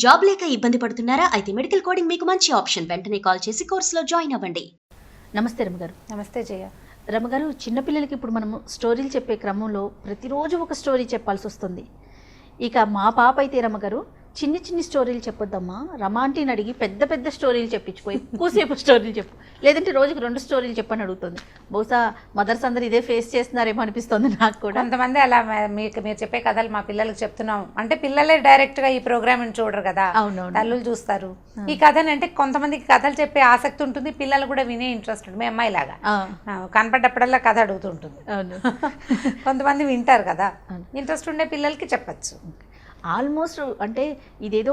Job లేక ఇబ్బంది పడుతున్నారా? అయితే మెడికల్ కోడింగ్ మీకు మంచి ఆప్షన్. వెంటనే కాల్ చేసి కోర్సులో జాయిన్ అవ్వండి. నమస్తే రమగారు. నమస్తే జయ. రమగారు, చిన్నపిల్లలకి ఇప్పుడు మనము స్టోరీలు చెప్పే క్రమంలో ప్రతిరోజు ఒక స్టోరీ చెప్పాల్సి వస్తుంది. ఇక మా పాప అయితే రమగారు చిన్ని చిన్ని స్టోరీలు చెప్పొద్దమ్మా, రమాంటిని అడిగి పెద్ద పెద్ద స్టోరీలు చెప్పించిపోయి ఎక్కువసేపు స్టోరీలు చెప్పు, లేదంటే రోజుకి 2 స్టోరీలు చెప్పని అడుగుతుంది. బహుశా మదర్స్ అందరూ ఇదే ఫేస్ చేస్తున్నారేమో అనిపిస్తుంది నాకు కూడా. కొంతమంది అలా మీరు చెప్పే కథలు మా పిల్లలకు చెప్తున్నాం అంటే పిల్లలే డైరెక్ట్గా ఈ ప్రోగ్రామ్ చూడరు కదా, తల్లులు చూస్తారు ఈ కథని. అంటే కొంతమందికి కథలు చెప్పే ఆసక్తి ఉంటుంది, పిల్లలు కూడా వినే ఇంట్రెస్ట్ ఉంటుంది. మీ అమ్మాయి లాగా కనపడ్డప్పుడల్లా కథ అడుగుతుంటుంది. కొంతమంది వింటారు కదా, ఇంట్రెస్ట్ ఉండే పిల్లలకి చెప్పచ్చు. ఆల్మోస్ట్ అంటే ఇదేదో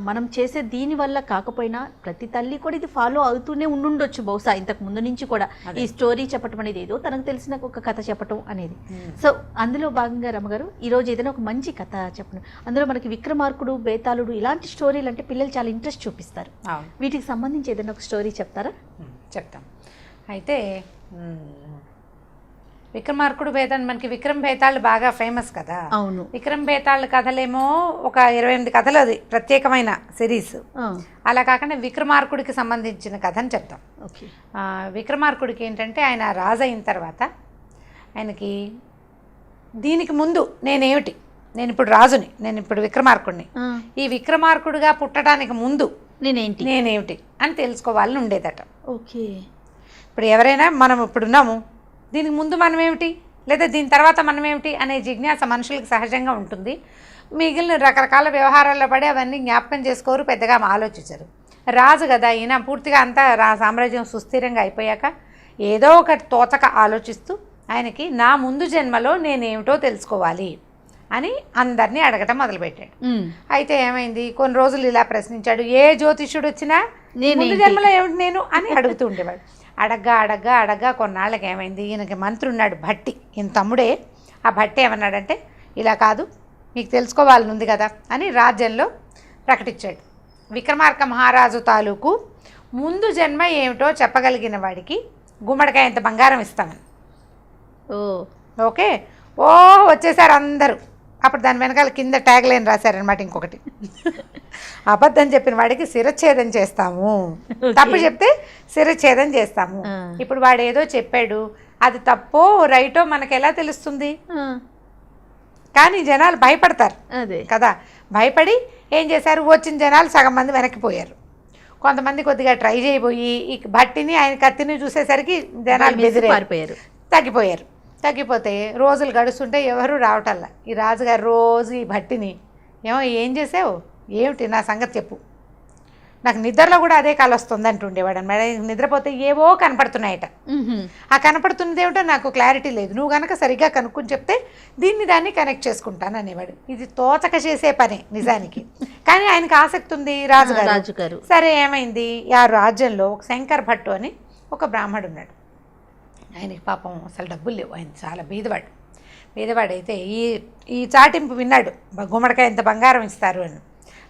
మనం చేసే దీనివల్ల కాకపోయినా ప్రతి తల్లి కూడా ఇది ఫాలో అవుతూనే ఉండుండొచ్చు బహుశా ఇంతకు ముందు నుంచి కూడా. ఈ స్టోరీ చెప్పటం అనేది ఏదో తనకు తెలిసిన ఒక కథ చెప్పటం అనేది. సో అందులో భాగంగా రమగారు ఈరోజు ఏదైనా ఒక మంచి కథ చెప్పండి. అందులో మనకి విక్రమార్కుడు, బేతాళుడు ఇలాంటి స్టోరీలు అంటే పిల్లలు చాలా ఇంట్రెస్ట్ చూపిస్తారు. వీటికి సంబంధించి ఏదైనా ఒక స్టోరీ చెప్తారా? చెప్తాం. అయితే విక్రమార్కుడు బేతాళ్, మనకి విక్రమ్ బేతాళ్ బాగా ఫేమస్ కదా. అవును. విక్రమ్ బేతాళ్ కథలేమో ఒక 28 కథలు, అది ప్రత్యేకమైన సిరీస్. అలా కాకుండా విక్రమార్కుడికి సంబంధించిన కథని చెప్తాం. విక్రమార్కుడికి ఏంటంటే ఆయన రాజు అయిన తర్వాత ఆయనకి దీనికి ముందు నేనేమిటి, నేను ఇప్పుడు రాజుని, నేను ఇప్పుడు విక్రమార్కుడిని, ఈ విక్రమార్కుడిగా పుట్టడానికి ముందు నేనేమిటి అని తెలుసుకోవాలని ఉండేదట. ఓకే. ఇప్పుడు ఎవరైనా మనం ఇప్పుడున్నాము, దీనికి ముందు మనమేమిటి లేదా దీని తర్వాత మనమేమిటి అనే జిజ్ఞాస మనుషులకు సహజంగా ఉంటుంది. మిగిలిన రకరకాల వ్యవహారాల్లో పడి అవన్నీ జ్ఞాపకం చేసుకోరు, పెద్దగా ఆలోచించరు. రాజు కదా ఈయన, పూర్తిగా అంతా సామ్రాజ్యం సుస్థిరంగా అయిపోయాక ఏదో ఒకటి తోచక ఆలోచిస్తూ ఆయనకి నా ముందు జన్మలో నేనేమిటో తెలుసుకోవాలి అని అందరినీ అడగటం మొదలుపెట్టాడు. అయితే ఏమైంది, కొన్ని రోజులు ఇలా ప్రశ్నించాడు. ఏ జ్యోతిష్యుడు వచ్చినా ముందు జన్మలో ఏమిటి నేను అని అడుగుతూ ఉండేవాడు. అడగ్గా కొన్నాళ్ళకి ఏమైంది, ఈయనకి మంత్రి ఉన్నాడు భట్టి, ఈయన తమ్ముడే. ఆ భట్టి ఏమన్నాడంటే ఇలా కాదు, మీకు తెలుసుకోవాలని ఉంది కదా అని రాజ్యంలో ప్రకటించాడు. విక్రమార్క మహారాజు తాలూకు ముందు జన్మ ఏమిటో చెప్పగలిగిన వాడికి గుమ్మడికాయ ఇంత బంగారం ఇస్తామని. ఓకే, వచ్చేసారు అందరూ. అప్పుడు దాని వెనకాల కింద ట్యాగ్ లైన్ రాశారనమాట ఇంకొకటి, అబద్ధం చెప్పిన వాడికి శిరచ్ఛేదం చేస్తాము, తప్పు చెప్తే శిరచ్ఛేదం చేస్తాము. ఇప్పుడు వాడు ఏదో చెప్పాడు, అది తప్పో రైటో మనకు ఎలా తెలుస్తుంది? కానీ జనాలు భయపడతారు కదా. భయపడి ఏం చేశారు, వచ్చిన జనాలు సగం మంది వెనక్కిపోయారు. కొంతమంది కొద్దిగా ట్రై చేయబోయి ఈ భట్టిని, ఆయన కత్తిని చూసేసరికి జనాలు బెదిరిపోయారు, తగ్గిపోతే రోజులు గడుస్తుంటే ఎవరు రావటల్లా. ఈ రాజుగారు రోజు ఈ భట్టిని ఏం చేసావు, ఏమిటి నా సంగతి చెప్పు, నాకు నిద్రలో కూడా అదే కళ వస్తుంది అంటుండేవాడు అనమాట. నిద్రపోతే ఏవో కనపడుతున్నాయట, ఆ కనపడుతున్నది ఏమిటో నాకు క్లారిటీ లేదు, నువ్వు కనుక సరిగ్గా కనుక్కొని చెప్తే దాన్ని కనెక్ట్ చేసుకుంటాను అనేవాడు. ఇది తోచక చేసే పనే నిజానికి, కానీ ఆయనకు ఆసక్తి ఉంది రాజుగారు. సరే ఏమైంది, ఆ రాజ్యంలో ఒక శంకర్ భట్టు అని ఒక బ్రాహ్మడు ఉన్నాడు. ఆయనకి పాపం అసలు డబ్బులు లేవు, ఆయన చాలా బీదవాడైతే ఈ చాటింపు విన్నాడు, గుమ్మడికాయ ఇంత బంగారం ఇస్తారు అని.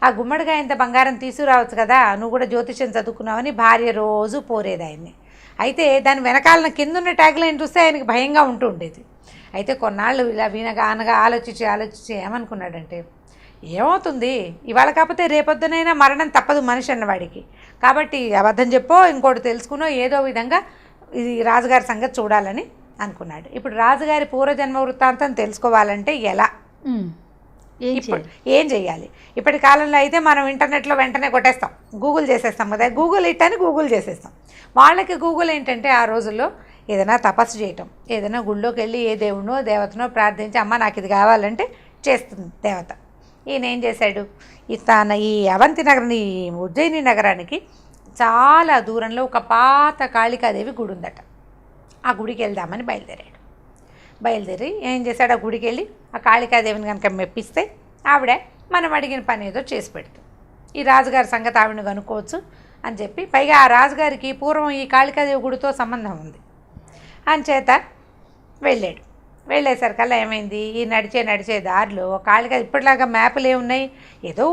ఆ గుమ్మడికాయ ఇంత బంగారం తీసుకురావచ్చు కదా, నువ్వు కూడా జ్యోతిష్యం చదువుకున్నావని భార్య రోజు పోరేది ఆయన్ని. అయితే దాని వెనకాలన కిందున్న ట్యాగ్ లైన్ చూస్తే ఆయనకి భయంగా ఉంటూ ఉండేది. అయితే కొన్నాళ్ళు ఇలా అనగా ఆలోచించి ఏమనుకున్నాడంటే, ఏమవుతుంది, ఇవాళ కాకపోతే రేపొద్దునైనా మరణం తప్పదు మనిషి అన్నవాడికి, కాబట్టి అబద్ధం చెప్పో ఇంకోటి తెలుసుకునో ఏదో విధంగా ఇది రాజుగారి సంగతి చూడాలని అనుకున్నాడు. ఇప్పుడు రాజుగారి పూర్వజన్మ వృత్తాంతం తెలుసుకోవాలంటే ఎలా, ఇప్పుడు ఏం చెయ్యాలి? ఇప్పటి కాలంలో అయితే మనం ఇంటర్నెట్లో వెంటనే కొట్టేస్తాం, గూగుల్ చేసేస్తాం కదా, గూగుల్ అని గూగుల్ చేసేస్తాం. వాళ్ళకి గూగుల్ ఏంటంటే ఆ రోజుల్లో ఏదైనా తపస్సు చేయటం, ఏదైనా గుళ్ళోకి వెళ్ళి ఏ దేవుడినో దేవతనో ప్రార్థించి అమ్మ నాకు ఇది కావాలంటే చేస్తుంది దేవత. ఈయన ఏం చేశాడు, ఈ అవంతి నగరం, ఈ ఉజ్జయిని నగరానికి చాలా దూరంలో ఒక పాత కాళికాదేవి గుడి ఉందట. ఆ గుడికి వెళ్దామని బయలుదేరి ఏం చేశాడు, ఆ గుడికి వెళ్ళి ఆ కాళికాదేవిని కనుక మెప్పిస్తే ఆవిడ మనం అడిగిన పని ఏదో చేసి పెడుతుంది, ఈ రాజుగారి సంగతి ఆవిడని కనుక్కోవచ్చు అని చెప్పి, పైగా ఆ రాజుగారికి పూర్వం ఈ కాళికాదేవి గుడితో సంబంధం ఉంది అంచేత వెళ్ళేసరికల్లా ఏమైంది, ఈ నడిచే దారిలో కాళికా ఇప్పటిలాగా మ్యాపులు ఏమున్నాయి, ఏదో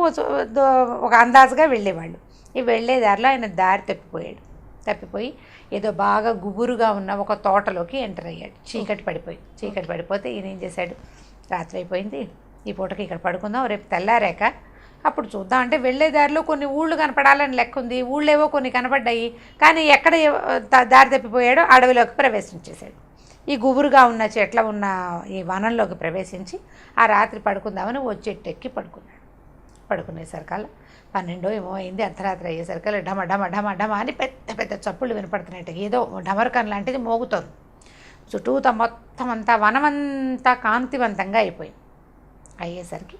ఒక అందాజుగా వెళ్ళేవాళ్ళు. ఈ వెళ్ళే దారిలో ఆయన దారి తప్పిపోయి ఏదో బాగా గుబురుగా ఉన్న ఒక తోటలోకి ఎంటర్ అయ్యాడు. చీకటి పడిపోతే ఈయన ఏం చేశాడు, రాత్రి అయిపోయింది, ఈ పూటకి ఇక్కడ పడుకుందాం, రేపు తెల్లారాక అప్పుడు చూద్దాం అంటే వెళ్ళే దారిలో కొన్ని ఊళ్ళు కనపడాలని లెక్క ఉంది, ఊళ్ళేవో కొన్ని కనపడ్డాయి, కానీ ఎక్కడ దారి తప్పిపోయాడో అడవిలోకి ప్రవేశించేశాడు. ఈ గుబురుగా ఉన్న చెట్ల ఉన్న ఈ వనంలోకి ప్రవేశించి ఆ రాత్రి పడుకుందామని ఓ చెట్టు ఎక్కి పడుకున్నాడు. పడుకునేసరికల్లా 12 ఏమో అయింది, అర్ధరాత్రి అయ్యేసరికల్లా డమ డమ డమ డమ అని పెద్ద పెద్ద చప్పుళ్ళు వినపడుతున్నాయి. ఏదో డమరకం లాంటిది మోగుతోంది. చుట్టూత మొత్తం అంతా వనమంతా కాంతివంతంగా అయిపోయింది. అయ్యేసరికి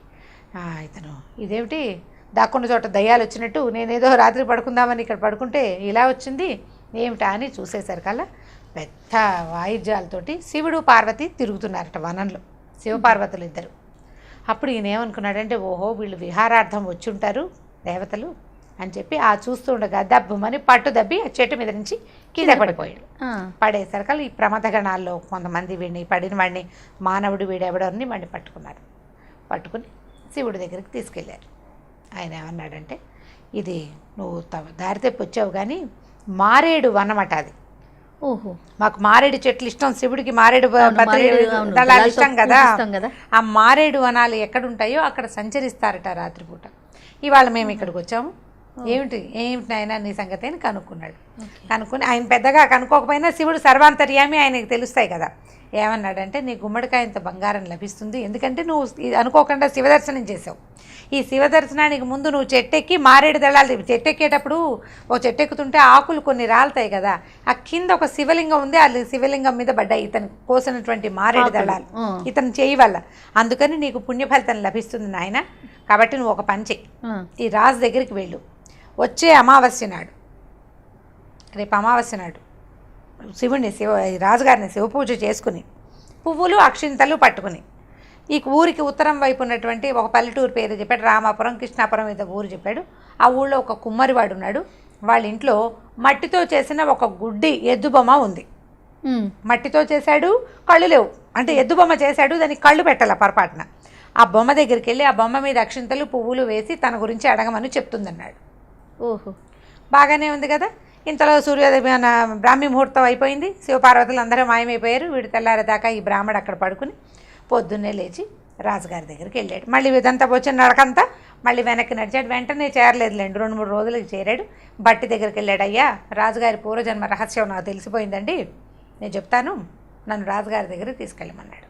ఇతను ఇదేమిటి దాక్కున్న చోట దయ్యాలు వచ్చినట్టు, నేనేదో రాత్రి పడుకుందామని ఇక్కడ పడుకుంటే ఇలా వచ్చింది ఏమిటా అని చూసేసరికల్లా పెద్ద వాయిద్యాలతోటి శివుడు పార్వతి తిరుగుతున్నారట వనంలో, శివపార్వతులు ఇద్దరు. అప్పుడు ఈయన ఏమనుకున్నాడంటే, ఓహో వీళ్ళు విహారార్థం వచ్చి ఉంటారు దేవతలు అని చెప్పి ఆ చూస్తూ ఉండగా దబ్బుమని పట్టు దబ్బి ఆ చెట్టు మీద నుంచి కింద పడిపోయాడు. పడేసరికల్లా ఈ ప్రమథగణాల్లో కొంతమంది వీడిని పడిన వాడిని మానవుడు వీడెవడని వాడిని పట్టుకున్నారు. పట్టుకుని శివుడి దగ్గరికి తీసుకెళ్ళారు. ఆయన ఏమన్నాడంటే, ఇది నువ్వు దారి తెప్పి వచ్చావు కానీ మారేడు వనమట అది. ఓహో, మాకు మారేడు చెట్లు ఇష్టం, శివుడికి మారేడు దళాలు ఇష్టం కదా. ఆ మారేడు వనాలు ఎక్కడుంటాయో అక్కడ సంచరిస్తారట రాత్రిపూట. ఇవాళ మేము ఇక్కడికి వచ్చాము, ఏమిటి నాయన నీ సంగతి అని కనుక్కున్నాడు. కనుక్కొని ఆయన పెద్దగా కనుక్కోకపోయినా శివుడు సర్వాంతర్యామి, ఆయనకి తెలుస్తాయి కదా. ఏమన్నాడంటే, నీ గుమ్మడికాయంత బంగారం లభిస్తుంది, ఎందుకంటే నువ్వు అనుకోకుండా శివదర్శనం చేసావు. ఈ శివదర్శనానికి ముందు నువ్వు చెట్టెక్కి మారేడు దళాలు, చెట్టెక్కేటప్పుడు ఓ చెట్టెక్కుతుంటే ఆకులు కొన్ని రాలుతాయి కదా, ఆ కింద ఒక శివలింగం ఉంది, ఆ శివలింగం మీద పడ్డాయి ఇతను కోసినటువంటి మారేడు దళాలు ఇతను చేయి వల్ల. అందుకని నీకు పుణ్యఫలితం లభిస్తుంది నాయన. కాబట్టి నువ్వు ఒక పని చెయ్యి, ఈ రాజు దగ్గరికి వెళ్ళు. వచ్చే అమావాస్య నాడు, రేపు అమావాస్య నాడు శివుడిని రాజుగారిని శివపూజ చేసుకుని పువ్వులు అక్షింతలు పట్టుకుని ఈ ఊరికి ఉత్తరం వైపు ఉన్నటువంటి ఒక పల్లెటూరు పేరు చెప్పాడు, రామాపురం కృష్ణాపురం ఏదో ఊరు చెప్పాడు. ఆ ఊళ్ళో ఒక కుమ్మరివాడు ఉన్నాడు. వాళ్ళ ఇంట్లో మట్టితో చేసిన ఒక గుడ్డి ఎద్దుబొమ్మ ఉంది. మట్టితో చేశాడు, కళ్ళు లేవు, అంటే ఎద్దుబొమ్మ చేశాడు, దానికి కళ్ళు పెట్టాల పొరపాటున. ఆ బొమ్మ దగ్గరికి వెళ్ళి ఆ బొమ్మ మీద అక్షింతలు పువ్వులు వేసి తన గురించి అడగమని చెప్తుందన్నాడు. ఓహో, బాగానే ఉంది కదా. ఇంతలో సూర్యోదయం బ్రాహ్మీ ముహూర్తం అయిపోయింది, శివపార్వతులు అందరూ మాయమైపోయారు. వీడు తెల్లారేదాకా ఈ బ్రాహ్మడు అక్కడ పడుకుని పొద్దున్నే లేచి రాజుగారి దగ్గరికి వెళ్ళాడు. మళ్ళీ ఇదంతా వచ్చిన నడకంతా మళ్ళీ వెనక్కి నడిచాడు. వెంటనే చేరలేదులేండి, 2-3 రోజులకి చేరాడు. బట్టి దగ్గరికి వెళ్ళాడు. అయ్యా, రాజుగారి పూర్వజన్మ రహస్యం నాకు తెలిసిపోయిందండి, నేను చెప్తాను, నన్ను రాజుగారి దగ్గరికి తీసుకెళ్ళమన్నాడు.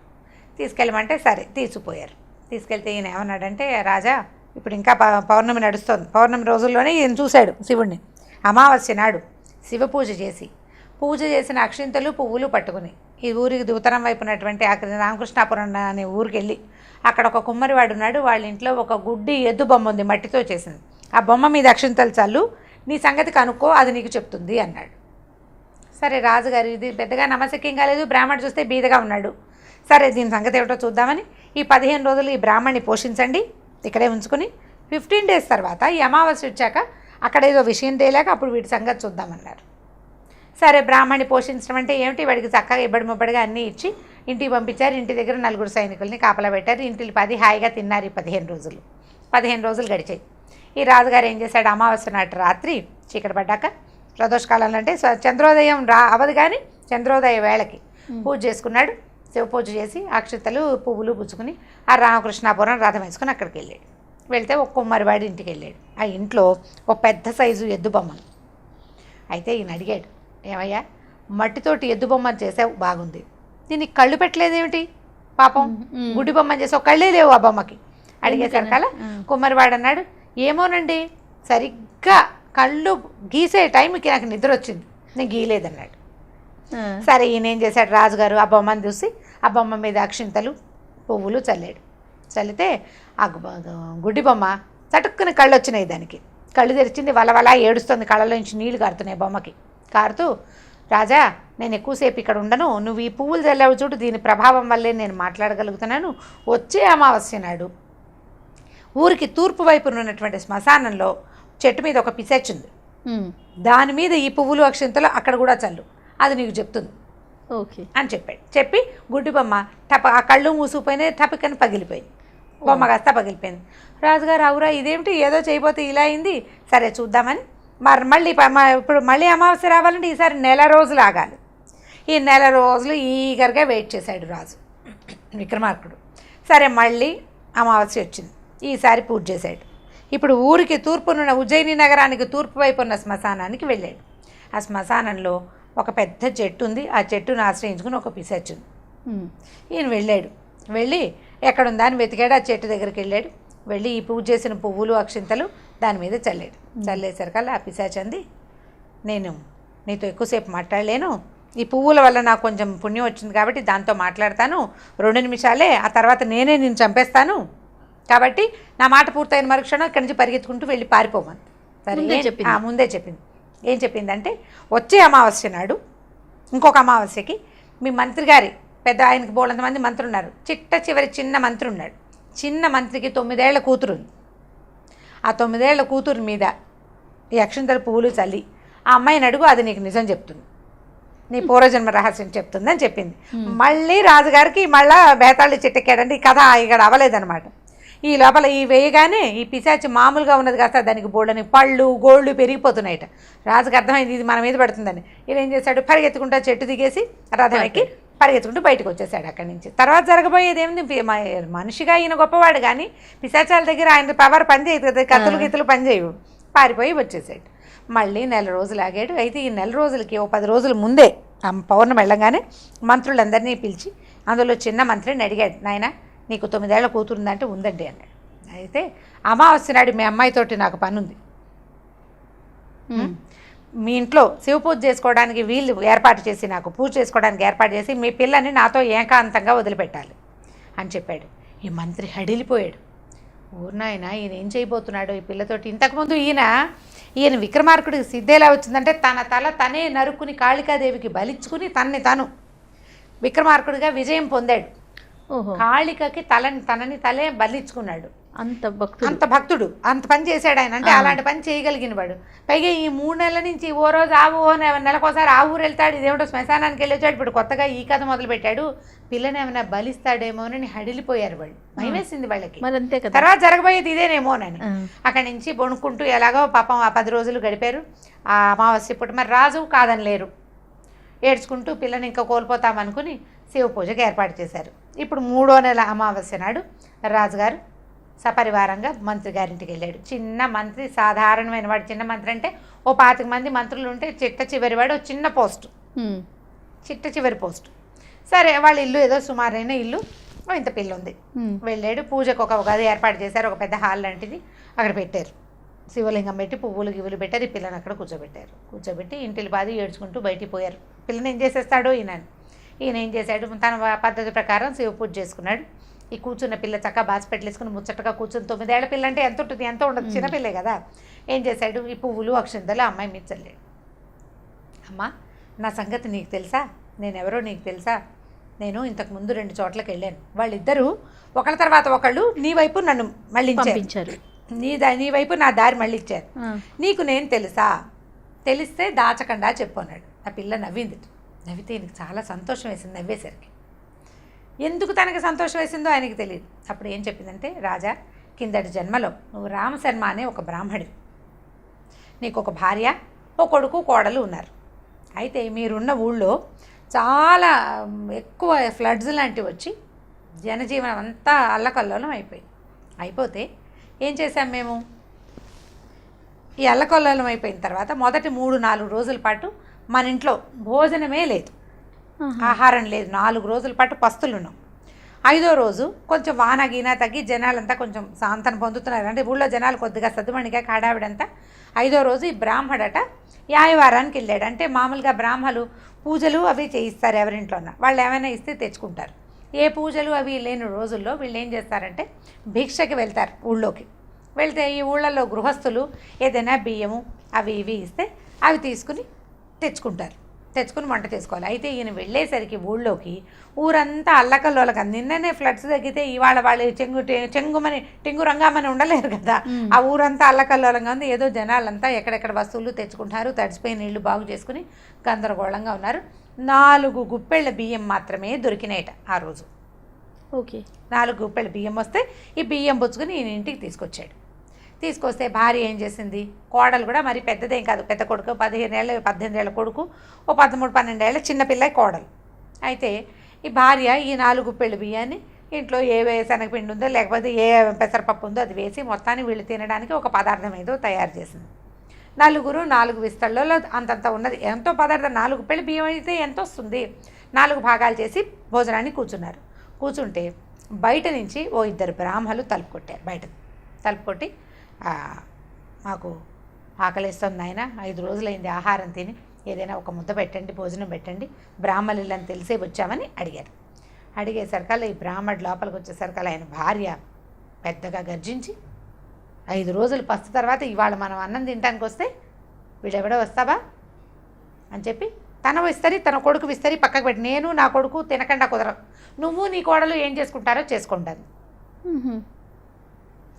తీసుకెళ్ళమంటే సరే తీసుకుపోయారు. తీసుకెళ్తే ఈయన ఏమన్నాడంటే, రాజా ఇప్పుడు ఇంకా పౌర్ణమి నడుస్తుంది, పౌర్ణమి రోజుల్లోనే ఈయన చూశాడు శివుణ్ణి. అమావాస్య నాడు శివ పూజ చేసిన అక్షింతలు పువ్వులు పట్టుకుని ఈ ఊరికి ఉత్తరం వైపు ఉన్నటువంటి రామకృష్ణాపురం అనే ఊరికి వెళ్ళి అక్కడ ఒక కుమ్మరివాడు ఉన్నాడు. వాళ్ళ ఇంట్లో ఒక గుడ్డి ఎద్దు బొమ్మ ఉంది, మట్టితో చేసింది. ఆ బొమ్మ మీద అక్షింతలు చల్లు, నీ సంగతి కనుక్కో, అది నీకు చెప్తుంది అన్నాడు. సరే రాజుగారు ఇది పెద్దగా నమ్మశక్యం కాలేదు, బ్రాహ్మణుడు చూస్తే బీదగా ఉన్నాడు. సరే దీని సంగతి ఏమిటో చూద్దామని ఈ 15 రోజులు ఈ బ్రాహ్మణ్ణి పోషించండి, ఇక్కడే ఉంచుకుని 15 డేస్ తర్వాత ఈ అమావాస్య వచ్చాక అక్కడ ఏదో విషయం తేలాక అప్పుడు వీటి సంగతి చూద్దామన్నారు. సరే బ్రాహ్మణ్ణి పోషించడం అంటే ఏమిటి, వాడికి చక్కగా ఇబ్బడి ముబ్బడిగా అన్నీ ఇచ్చి ఇంటికి పంపించారు. ఇంటి దగ్గర 4 సైనికుల్ని కాపలా పెట్టారు. ఇంటికి 10 హాయిగా తిన్నారు. ఈ 15 రోజులు గడిచాయి. ఈ రాజుగారు ఏం చేశాడు, అమావాస్య నాటి రాత్రి చీకటి పడ్డాక ప్రదోషకాలంలో అంటే చంద్రోదయం అవదు కానీ చంద్రోదయ వేళకి పూజ చేసుకున్నాడు. శివ పూజ చేసి అక్షతలు పువ్వులు పుచ్చుకుని ఆ రామకృష్ణాపురం రథం వేసుకుని అక్కడికి వెళ్ళాడు. వెళ్తే ఒక కుమ్మరివాడి ఇంటికి వెళ్ళాడు. ఆ ఇంట్లో ఒక పెద్ద సైజు ఎద్దు బొమ్మను. అయితే ఈయన అడిగాడు, ఏమయ్యా మట్టితోటి ఎద్దు బొమ్మను చేసావు, బాగుంది, దీనికి కళ్ళు పెట్టలేదేమిటి, పాపం గుడ్డి బొమ్మను చేసావు, కళ్ళే లేవు ఆ బొమ్మకి. అడిగేసరికల్లా కుమ్మరివాడు అన్నాడు, ఏమోనండి సరిగ్గా కళ్ళు గీసే టైంకి నాకు నిద్ర వచ్చింది, నేను గీయలేదన్నాడు. సరే ఈయన ఏం చేశాడు, రాజుగారు ఆ బొమ్మను చూసి ఆ బొమ్మ మీద అక్షింతలు పువ్వులు చల్లాడు. చల్లితే ఆ గుడ్డి బొమ్మ చటుక్కుని కళ్ళు వచ్చినాయి. దానికి కళ్ళు తెరిచింది, వలవలా ఏడుస్తుంది, కళ్ళలో నుంచి నీళ్లు కారుతున్నాయి బొమ్మకి. కారుతూ, రాజా నేను ఎక్కువసేపు ఇక్కడ ఉండను, నువ్వు ఈ పువ్వులు చల్లావు చూడు, దీని ప్రభావం వల్లే నేను మాట్లాడగలుగుతున్నాను. వచ్చే అమావాస్య నాడు ఊరికి తూర్పు వైపున ఉన్నటువంటి శ్మశానంలో చెట్టు మీద ఒక పిశాచ్ ఉంది, దాని మీద ఈ పువ్వులు అక్షింతలు అక్కడ కూడా చల్లు, అది నీకు చెప్తుంది ఓకే అని చెప్పాడు. చెప్పి గుడ్డి బొమ్మ ఆ కళ్ళు మూసుకుపోయినాయి, టపకని పగిలిపోయింది, బొమ్మ కాస్త పగిలిపోయింది. రాజుగారు అవురా ఇదేమిటి, ఏదో చేయబోతే ఇలా అయింది, సరే చూద్దామని మళ్ళీ ఇప్పుడు మళ్ళీ అమావాస్య రావాలంటే ఈసారి 1 రోజులు ఆగాలి. ఈ 1 రోజులు ఈగర్గా వెయిట్ చేశాడు రాజు విక్రమార్కుడు. సరే మళ్ళీ అమావాస్య వచ్చింది, ఈసారి పూజ చేశాడు. ఇప్పుడు ఊరికి తూర్పునున్న ఉజ్జయిని నగరానికి తూర్పు వైపు ఉన్న శ్మశానానికి వెళ్ళాడు. ఆ శ్మశానంలో ఒక పెద్ద చెట్టు ఉంది. ఆ చెట్టును ఆశ్రయించుకుని ఒక పిశాచి ఉంది. ఈయన వెళ్ళాడు. వెళ్ళి ఎక్కడుందా అని వెతికాడు. ఆ చెట్టు దగ్గరికి వెళ్ళాడు. వెళ్ళి ఈ పూజ చేసిన పువ్వులు అక్షింతలు దాని మీద చల్లాడు. చల్లేసరికల్లా ఆ పిశాచి అంది, నేను నీతో ఎక్కువసేపు మాట్లాడలేను, ఈ పువ్వుల వల్ల నాకు కొంచెం పుణ్యం వచ్చింది కాబట్టి దాంతో మాట్లాడతాను, 2 నిమిషాలే, ఆ తర్వాత నేనే నిన్ను చంపేస్తాను, కాబట్టి నా మాట పూర్తయిన మరుక్షణం ఇక్కడి నుంచి పరిగెత్తుకుంటూ వెళ్ళి పారిపోమని. సరే ముందే చెప్పింది. ఏం చెప్పిందంటే, వచ్చే అమావాస్య నాడు ఇంకొక అమావాస్యకి మీ మంత్రి గారి పెద్ద ఆయనకి బోలంతమంది మంత్రులు ఉన్నారు. చివరి చిన్న మంత్రి ఉన్నాడు. చిన్న మంత్రికి 9 ఏళ్ల కూతురు ఉంది. ఆ 9 ఏళ్ల కూతురు మీద ఈ అక్షంతల పువ్వులు చల్లి ఆ అమ్మాయిని అడుగు, అది నీకు నిజం చెప్తుంది, నీ పూర్వజన్మ రహస్యం చెప్తుందని చెప్పింది. మళ్ళీ రాజుగారికి మళ్ళా బేతాళి చిట్టెక్కాడండి. ఈ కథ ఇక్కడ అవ్వలేదన్నమాట. ఈ లోపల ఈ వేయగానే ఈ పిశాచి మామూలుగా ఉన్నది కాస్త దానికి బోళ్ళని పళ్ళు గోళ్ళు పెరిగిపోతున్నాయట. రాజుకి అర్థమైంది ఇది మన మీద పడుతుందని. ఈయన ఏం చేశాడు, పరిగెత్తుకుంటా చెట్టు దిగేసి రథం ఎక్కి పరిగెత్తుకుంటూ బయటకు వచ్చేసాడు అక్కడి నుంచి. తర్వాత జరగబోయేది ఏమిటి, మనిషిగా ఈయన గొప్పవాడు కానీ పిశాచాల దగ్గర ఆయన పవర్ పనిచేయదు కదా, కత్తులు గిత్తులు పనిచేయవు. పారిపోయి వచ్చేసాడు. మళ్ళీ 1 నెల రోజులు ఆగాడు. అయితే ఈ 1 నెల రోజులకి 10 రోజుల ముందే పౌర్ణమి వెళ్ళగానే మంత్రులందరినీ పిలిచి అందులో చిన్న మంత్రిని అడిగాడు, నాయన నీకు 9 ఏళ్ల కూతురుందంటే ఉందండి అన్నాడు. అయితే అమావాస్య నాడు మీ అమ్మాయితోటి నాకు పని ఉంది, మీ ఇంట్లో శివ పూజ చేసుకోవడానికి వీళ్ళు ఏర్పాటు చేసి నాకు పూజ చేసుకోవడానికి ఏర్పాటు చేసి మీ పిల్లని నాతో ఏకాంతంగా వదిలిపెట్టాలి అని చెప్పాడు. ఈ మంత్రి హడిలిపోయాడు. ఊరినాయన ఈయన ఏం చేయబోతున్నాడు ఈ పిల్లతోటి. ఇంతకుముందు ఈయన విక్రమార్కుడికి సిద్ధి ఎలా వచ్చిందంటే తన తల తనే నరుక్కుని కాళికాదేవికి బలిచ్చుకుని తను విక్రమార్కుడిగా విజయం పొందాడు. కాళికకి తనని తలే బలిచ్చుకున్నాడు. అంత భక్తుడు అంత పని చేశాడు ఆయన. అంటే అలాంటి పని చేయగలిగిన వాడు. పైగా ఈ 3 నెలల నుంచి ఓ రోజు నెలకోసారి ఆ ఊరు వెళ్తాడు, ఇదేమిటో శ్మశానానికి వెళ్ళి వచ్చాడు. ఇప్పుడు కొత్తగా ఈ కథ మొదలు పెట్టాడు. పిల్లని ఏమైనా బలిస్తాడేమోనని హడిలిపోయారు వాళ్ళు. భయమేసింది వాళ్ళకి. తర్వాత జరగబోయేది ఇదేనేమోనని అక్కడి నుంచి బొణుక్కుంటూ ఎలాగో పాపం ఆ 10 రోజులు గడిపారు. ఆ అమావాస్య పూట మరి రాజు కాదని లేరు. ఏడ్చుకుంటూ పిల్లని ఇంకా కోల్పోతామనుకుని శివ పూజకు ఏర్పాటు చేశారు. ఇప్పుడు 3వ నెల అమావాస్య నాడు రాజుగారు సపరివారంగా మంత్రి గారింటికి వెళ్ళాడు. చిన్న మంత్రి, సాధారణమైన వాడు. చిన్న మంత్రి అంటే ఓ 25 మంది మంత్రులు ఉంటే చివరి వాడు చిన్న పోస్టు, చివరి పోస్టు. సరే వాళ్ళ ఇల్లు ఏదో సుమారైన ఇల్లు, ఇంత పిల్ల ఉంది. వెళ్ళాడు. పూజకు ఒక గది ఏర్పాటు చేశారు, ఒక పెద్ద హాల్ లాంటిది అక్కడ పెట్టారు. శివలింగం పెట్టి పువ్వులు గివ్వులు పెట్టారు. ఈ పిల్లని అక్కడ కూర్చోబెట్టి ఇంటిని బాధి ఏడ్చుకుంటూ బయటికి పోయారు. పిల్లని ఏం చేసేస్తాడో ఈయన ఏం చేశాడు, తన పద్ధతి ప్రకారం శివ పూజ చేసుకున్నాడు. ఈ కూర్చున్న పిల్ల చక్కగా బాసి పెట్టలేసుకుని ముచ్చటగా కూర్చుని 9 ఏళ్ల పిల్ల అంటే ఎంత ఉంటుంది, ఎంత ఉండదు, చిన్నపిల్లే కదా. ఏం చేశాడు, ఈ పువ్వులు అక్షంతలు అమ్మాయి మీద చల్లాడు. అమ్మా నా సంగతి నీకు తెలుసా, నేనెవరో నీకు తెలుసా, నేను ఇంతకుముందు 2 చోట్లకి వెళ్ళాను. వాళ్ళిద్దరూ ఒకళ్ళ తర్వాత ఒకళ్ళు నీ వైపు నన్ను మళ్ళించారు, నీ వైపు నా దారి మళ్ళించారు. నీకు నేను తెలుసా, తెలిస్తే దాచకుండా చెప్పు అన్నాడు. ఆ పిల్ల నవ్వింది. నవ్వితే ఈయనకి చాలా సంతోషం వేసింది. నవ్వేసరికి ఎందుకు తనకి సంతోషం వేసిందో ఆయనకి తెలియదు. అప్పుడు ఏం చెప్పిందంటే, రాజా కిందటి జన్మలో నువ్వు రామశర్మ అనే ఒక బ్రాహ్మడి, నీకు ఒక భార్య, ఓ కొడుకు, కోడలు ఉన్నారు. అయితే మీరున్న ఊళ్ళో చాలా ఎక్కువ ఫ్లడ్స్ లాంటివి వచ్చి జనజీవనం అంతా అల్లకల్లోలం అయిపోతే ఏం చేశాం మేము, ఈ అల్లకల్లోలం అయిపోయిన తర్వాత మొదటి 3-4 రోజుల పాటు మన ఇంట్లో భోజనమే లేదు, ఆహారం లేదు. 4 రోజుల పాటు పస్తులు ఉన్నాం. 5వ రోజు కొంచెం వాన గీన తగ్గి జనాలంతా కొంచెం శాంతన పొందుతున్నారు. అంటే ఊళ్ళో జనాలు కొద్దిగా సద్దుమణిగా కాడావిడంతా. 5వ రోజు ఈ బ్రాహ్మడట యాయవారానికి వెళ్ళాడు. అంటే మామూలుగా బ్రాహ్మలు పూజలు అవి చేయిస్తారు ఎవరింట్లోన. వాళ్ళు ఏమైనా ఇస్తే తెచ్చుకుంటారు. ఏ పూజలు అవి లేని రోజుల్లో వీళ్ళు ఏం చేస్తారంటే భిక్షకి వెళ్తారు ఊళ్ళోకి. వెళ్తే ఈ ఊళ్ళల్లో గృహస్థులు ఏదైనా బియ్యము అవి ఇవి ఇస్తే అవి తెచ్చుకుని వంట చేసుకోవాలి. అయితే ఈయన వెళ్ళేసరికి ఊళ్ళోకి ఊరంతా అల్లకల్లోలక. నిన్ననే ఫ్లడ్స్ తగ్గితే ఇవాళ వాళ్ళు టెంగు రంగామని ఉండలేరు కదా. ఆ ఊరంతా అల్లకల్లోలంగా ఉంది. ఏదో జనాలంతా ఎక్కడెక్కడ వస్తువులు తెచ్చుకుంటారు. తడిసిపోయిన నీళ్లు బాగు చేసుకుని గందరగోళంగా ఉన్నారు. 4 గుప్పెళ్ళ బియ్యం మాత్రమే దొరికినాయట ఆ రోజు. ఓకే, 4 గుప్పెళ్ళ బియ్యం వస్తే ఈ బియ్యం పుచ్చుకుని ఈయన ఇంటికి తీసుకొచ్చాడు. తీసుకొస్తే భార్య ఏం చేసింది, కోడలు కూడా మరి పెద్దదేం కాదు, పెద్ద కొడుకు 18 ఏళ్ళ కొడుకు, ఓ 13-12 ఏళ్ళ చిన్నపిల్ల కోడలు. అయితే ఈ భార్య ఈ 4 గుప్పెళ్ళ బియ్యాన్ని ఇంట్లో ఏ శనగపిండి ఉందో లేకపోతే ఏ పెసరపప్పు ఉందో అది వేసి మొత్తాన్ని వీళ్ళు తినడానికి ఒక పదార్థం ఏదో తయారు చేసింది. 4 విస్తళ్ళలో అంతంత ఉన్నది ఎంతో పదార్థం. 4 పెళ్ళి బియ్యం అయితే ఎంత వస్తుంది? 4 భాగాలు చేసి భోజనాన్ని కూర్చున్నారు. కూర్చుంటే బయట నుంచి ఓ 2 బ్రాహ్మలు తలుపు కొట్టారు. బయట తలుపు కొట్టి మాకు ఆకలిస్తుంది ఆయన, 5 రోజులైంది ఆహారం తిని, ఏదైనా ఒక ముద్ద పెట్టండి, భోజనం పెట్టండి, బ్రాహ్మణులని తెలిసే వచ్చామని అడిగారు. అడిగేసరికల్లా ఈ బ్రాహ్మణుడు లోపలికి వచ్చేసరికల్లా ఆయన భార్య పెద్దగా గర్జించి 5 రోజులు పస్తు తర్వాత ఇవాళ మనం అన్నం తినడానికి వస్తే వీడెవడో వస్తావా అని చెప్పి తన విస్తరి తన కొడుకు విస్తరి పక్కకు పెట్టి, నేను నా కొడుకు తినకుండా కుదరవు, నువ్వు నీ కోడలు ఏం చేసుకుంటారో చేసుకుంటాను.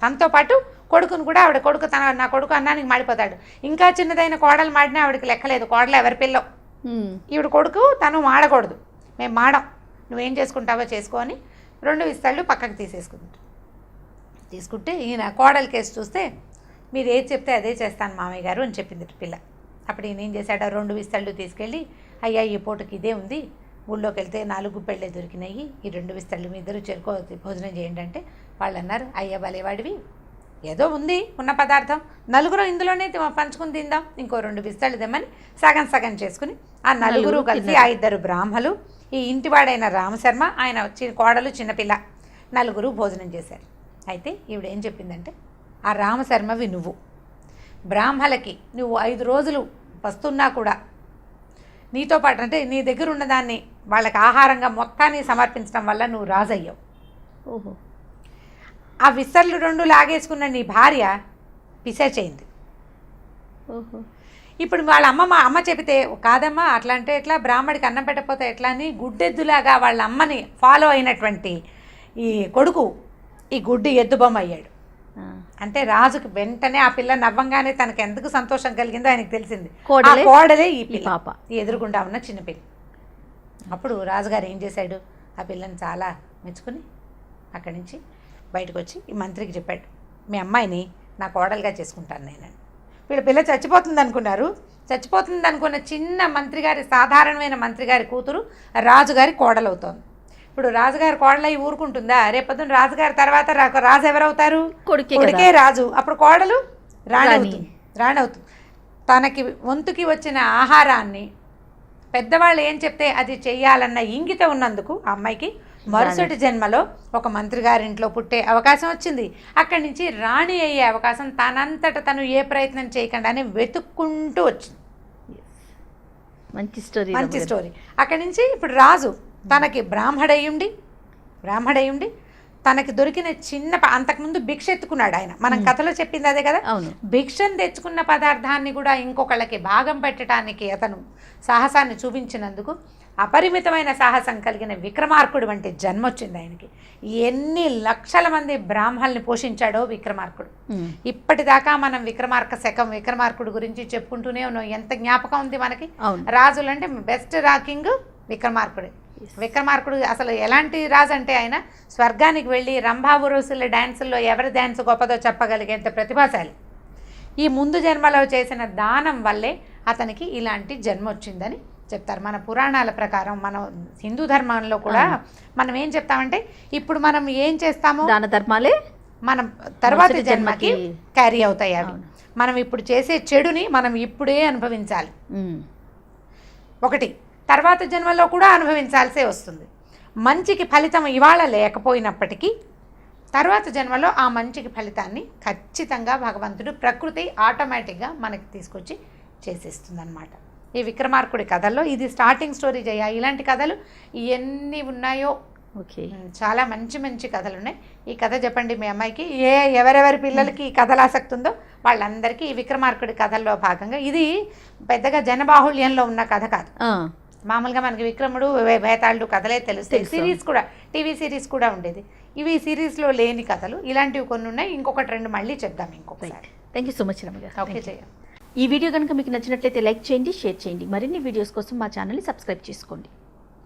తనతో పాటు కొడుకును కూడా ఆవిడ కొడుకు నా కొడుకు అన్నానికి మాడిపోతాడు. ఇంకా చిన్నదైన కోడలు మాడినా ఆవిడకి లెక్కలేదు, కోడలు ఎవరి పిల్లో, ఈవిడ కొడుకు తను మాడకూడదు, మేము మాడం, నువ్వేం చేసుకుంటావో చేసుకో అని 2 విస్తళ్ళు పక్కకు తీసుకుంటే ఈయన కోడలు కేసు చూస్తే మీరు ఏది చెప్తే అదే చేస్తాను మామయ్య గారు అని చెప్పింది పిల్ల. అప్పుడు ఈయన ఏం చేశాడు, 2 విస్తళ్ళు తీసుకెళ్ళి, అయ్యా ఈ పూటకి ఇదే ఉంది, ఊళ్ళోకి వెళ్తే 4 పెళ్ళే దొరికినాయి, ఈ 2 విస్తళ్ళు మీ ఇద్దరు చెరుకో భోజనం చేయండి అంటే వాళ్ళు అన్నారు, అయ్యా భలేవాడివి, ఏదో ఉంది ఉన్న పదార్థం, 4 ఇందులోనే పంచుకుని తిందాం, ఇంకో 2 విస్తళ్ళు తెమ్మని సగం చేసుకుని ఆ 4 కలిసి ఆ 2 బ్రాహ్మలు, ఈ ఇంటివాడైన రామశర్మ, ఆయన కోడలు చిన్నపిల్ల 4 భోజనం చేశారు. అయితే ఈవిడ ఏం చెప్పిందంటే, ఆ రామశర్మవి నువ్వు బ్రాహ్మలకి నువ్వు 5 రోజులు వస్తున్నా కూడా నీతో పాటు అంటే నీ దగ్గర ఉన్నదాన్ని వాళ్ళకి ఆహారంగా మొత్తాన్ని సమర్పించడం వల్ల నువ్వు రాజయ్యావు. ఓహో. ఆ విస్తర్లు 2 లాగేసుకున్న నీ భార్య పిశాచయింది. ఓహో. ఇప్పుడు వాళ్ళ అమ్మ చెబితే, కాదమ్మా అట్లా అంటే ఎట్లా, బ్రాహ్మడికి అన్నం పెట్టకపోతే ఎట్లా అని గుడ్డెద్దులాగా వాళ్ళ అమ్మని ఫాలో అయినటువంటి ఈ కొడుకు ఈ గుడ్డి ఎద్దు బొమ్మ అయ్యాడు. అంటే రాజుకి వెంటనే ఆ పిల్ల నవ్వంగానే తనకు ఎందుకు సంతోషం కలిగిందో ఆయనకు తెలిసింది, కోడలే ఈ పాప, ఈ ఎదురుగుండా ఉన్న చిన్నపిల్ల. అప్పుడు రాజుగారు ఏం చేశాడు, ఆ పిల్లని చాలా మెచ్చుకుని అక్కడి నుంచి బయటకు వచ్చి ఈ మంత్రికి చెప్పాడు, మీ అమ్మాయిని నా కోడలుగా చేసుకుంటాను నేను. పిల్ల చచ్చిపోతుంది అనుకున్నారు, చచ్చిపోతుంది అనుకున్న చిన్న మంత్రి గారి, సాధారణమైన మంత్రి గారి కూతురు రాజుగారి కోడలవుతోంది. ఇప్పుడు రాజుగారి కోడలై ఊరుకుంటుందా? రేపొద్దున రాజుగారి తర్వాత రాజు ఎవరవుతారు? కొడుకే రాజు. అప్పుడు కోడలు రాణవుతుంది. తనకి వంతుకి వచ్చిన ఆహారాన్ని పెద్దవాళ్ళు ఏం చెప్తే అది చెయ్యాలన్న ఇంగిత ఉన్నందుకు ఆ అమ్మాయికి మరుసటి జన్మలో ఒక మంత్రి గారింట్లో పుట్టే అవకాశం వచ్చింది. అక్కడి నుంచి రాణి అయ్యే అవకాశం తనంతట తను ఏ ప్రయత్నం చేయకుండానే వెతుక్కుంటూ వచ్చింది. మంచి స్టోరీ. అక్కడి నుంచి ఇప్పుడు రాజు తనకి బ్రాహ్మడయ్యుండి తనకి దొరికిన చిన్న అంతకుముందు భిక్ష ఎత్తుకున్నాడు ఆయన, మనం కథలో చెప్పింది అదే కదా. భిక్షను తెచ్చుకున్న పదార్థాన్ని కూడా ఇంకొకళ్ళకి భాగం పెట్టడానికి అతను సాహసాన్ని చూపించినందుకు అపరిమితమైన సాహసం కలిగిన విక్రమార్కుడు వంటి జన్మ వచ్చింది ఆయనకి. ఎన్ని లక్షల మంది బ్రాహ్మల్ని పోషించాడో విక్రమార్కుడు. ఇప్పటిదాకా మనం విక్రమార్కుడు గురించి చెప్పుకుంటూనే ఉన్నాం. ఎంత జ్ఞాపకం ఉంది మనకి. రాజులు అంటే బెస్ట్ రాకింగ్ విక్రమార్కుడే. విక్రమార్కుడు అసలు ఎలాంటి రాజు అంటే ఆయన స్వర్గానికి వెళ్ళి రంభా ఉరుసుల డ్యాన్సుల్లో ఎవరి డ్యాన్స్ గొప్పదో చెప్పగలిగేంత ప్రతిభాశాలి. ఈ ముందు జన్మలో చేసిన దానం వల్లే అతనికి ఇలాంటి జన్మ వచ్చిందని చెప్తారు. మన పురాణాల ప్రకారం మనం హిందూ ధర్మంలో కూడా మనం ఏం చెప్తామంటే, ఇప్పుడు మనం ఏం చేస్తామో దాన ధర్మాలే మనం తర్వాత జన్మకి క్యారీ అవుతాయి. అవి మనం ఇప్పుడు చేసే చెడుని మనం ఇప్పుడే అనుభవించాలి. ఒకటి తర్వాత జన్మలో కూడా అనుభవించాల్సే వస్తుంది. మంచికి ఫలితం ఇవాళ లేకపోయినప్పటికీ తర్వాత జన్మలో ఆ మంచికి ఫలితాన్ని ఖచ్చితంగా భగవంతుడు, ప్రకృతి ఆటోమేటిక్గా మనకి తీసుకొచ్చి చేసేస్తుంది అన్నమాట. ఈ విక్రమార్కుడి కథల్లో ఇది స్టార్టింగ్ స్టోరీ చేయ. ఇలాంటి కథలు ఎన్ని ఉన్నాయో, చాలా మంచి మంచి కథలు ఉన్నాయి. ఈ కథ చెప్పండి మీ అమ్మాయికి. ఎవరెవరి పిల్లలకి ఈ కథలు ఆసక్తి ఉందో వాళ్ళందరికీ ఈ విక్రమార్కుడి కథల్లో భాగంగా. ఇది పెద్దగా జనబాహుళ్యంలో ఉన్న కథ కాదు. మామూలుగా మనకి విక్రముడు, భేతాళుడు కథలే తెలుస్తాయి. సిరీస్ కూడా, టీవీ సిరీస్ కూడా ఉండేది. ఇవి సిరీస్లో లేని కథలు ఇలాంటివి కొన్ని ఉన్నాయి. ఇంకొకటి 2 మళ్ళీ చెప్దాం ఇంకొకసారి. Thank you so much Ramya గారు. ఓకే చేయం. ఈ వీడియో కనుక మీకు నచ్చినట్లయితే లైక్ చేయండి, షేర్ చేయండి. మరిన్ని వీడియోస్ కోసం మా ఛానల్ని సబ్స్క్రైబ్ చేసుకోండి.